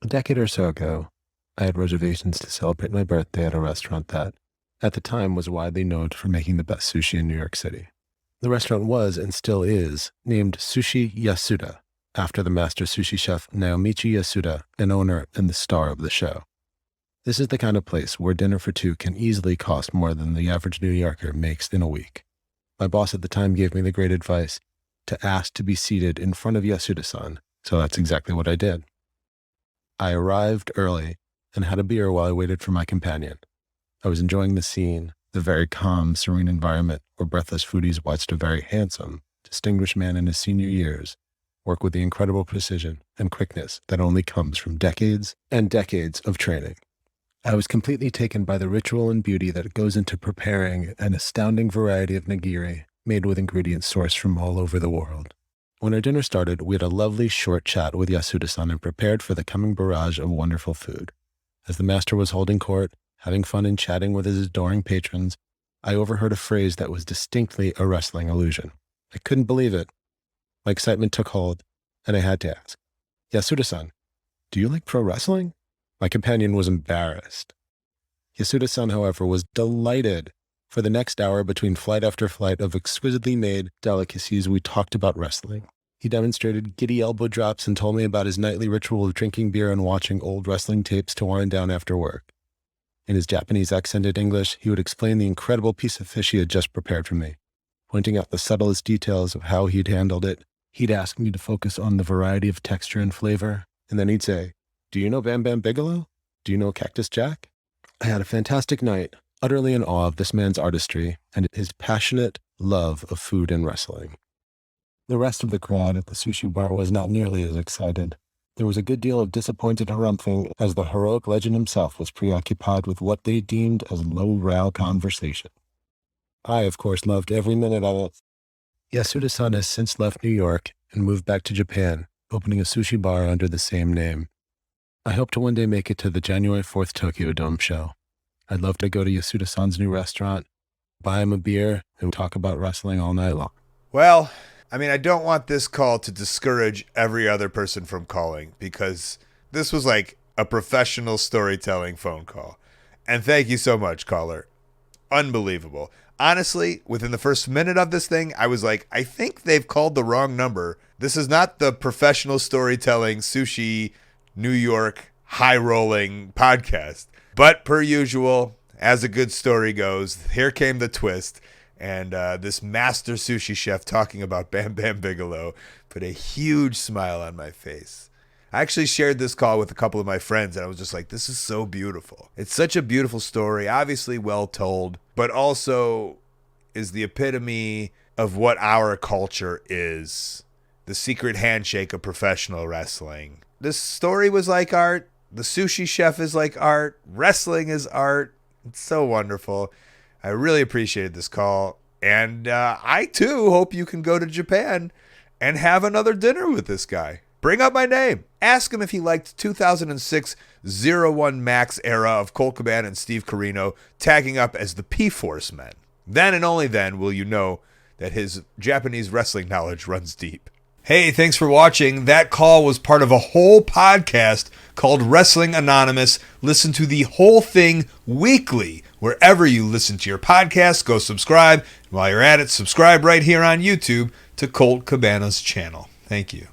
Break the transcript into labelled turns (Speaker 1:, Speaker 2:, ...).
Speaker 1: A decade or so ago, I had reservations to celebrate my birthday at a restaurant that, at the time, was widely known for making the best sushi in New York City. The restaurant was, and still is, named Sushi Yasuda, after the master sushi chef Naomichi Yasuda, an owner and the star of the show. This is the kind of place where dinner for two can easily cost more than the average New Yorker makes in a week. My boss at the time gave me the great advice to ask to be seated in front of Yasuda-san, so that's exactly what I did. I arrived early and had a beer while I waited for my companion. I was enjoying the scene, the very calm, serene environment where breathless foodies watched a very handsome, distinguished man in his senior years work with the incredible precision and quickness that only comes from decades and decades of training. I was completely taken by the ritual and beauty that goes into preparing an astounding variety of nigiri made with ingredients sourced from all over the world. When our dinner started, we had a lovely short chat with Yasuda-san and prepared for the coming barrage of wonderful food. As the master was holding court, having fun and chatting with his adoring patrons, I overheard a phrase that was distinctly a wrestling allusion. I couldn't believe it. My excitement took hold, and I had to ask, "Yasuda-san, do you like pro wrestling?" My companion was embarrassed. Yasuda-san, however, was delighted. For the next hour, between flight after flight of exquisitely made delicacies, we talked about wrestling. He demonstrated giddy elbow drops and told me about his nightly ritual of drinking beer and watching old wrestling tapes to wind down after work. In his Japanese accented English, he would explain the incredible piece of fish he had just prepared for me. Pointing out the subtlest details of how he'd handled it, he'd ask me to focus on the variety of texture and flavor, and then he'd say, "Do you know Bam Bam Bigelow? Do you know Cactus Jack?" I had a fantastic night, utterly in awe of this man's artistry and his passionate love of food and wrestling. The rest of the crowd at the sushi bar was not nearly as excited. There was a good deal of disappointed harumphing as the heroic legend himself was preoccupied with what they deemed as low-brow conversation. I, of course, loved every minute of it. Yasuda-san has since left New York and moved back to Japan, opening a sushi bar under the same name. I hope to one day make it to the January 4th Tokyo Dome show. I'd love to go to Yasuda-san's new restaurant, buy him a beer, and talk about wrestling all night long.
Speaker 2: Well, I don't want this call to discourage every other person from calling, because this was like a professional storytelling phone call. And thank you so much, caller. Unbelievable. Honestly, within the first minute of this thing, I was like, I think they've called the wrong number. This is not the professional storytelling sushi New York high-rolling podcast. But per usual, as a good story goes, here came the twist. And this master sushi chef talking about Bam Bam Bigelow put a huge smile on my face. I actually shared this call with a couple of my friends, and I was just like, this is so beautiful. It's such a beautiful story, obviously well told, but also is the epitome of what our culture is. The secret handshake of professional wrestling. This story was like art. The sushi chef is like art. Wrestling is art. It's so wonderful. I really appreciated this call. And I, too, hope you can go to Japan and have another dinner with this guy. Bring up my name. Ask him if he liked 2006 01 Max era of Colt Cabana and Steve Corino tagging up as the P-Force men. Then and only then will you know that his Japanese wrestling knowledge runs deep. Hey, thanks for watching. That call was part of a whole podcast called Wrestling Anonymous. Listen to the whole thing weekly. Wherever you listen to your podcast, go subscribe. While you're at it, subscribe right here on YouTube to Colt Cabana's channel. Thank you.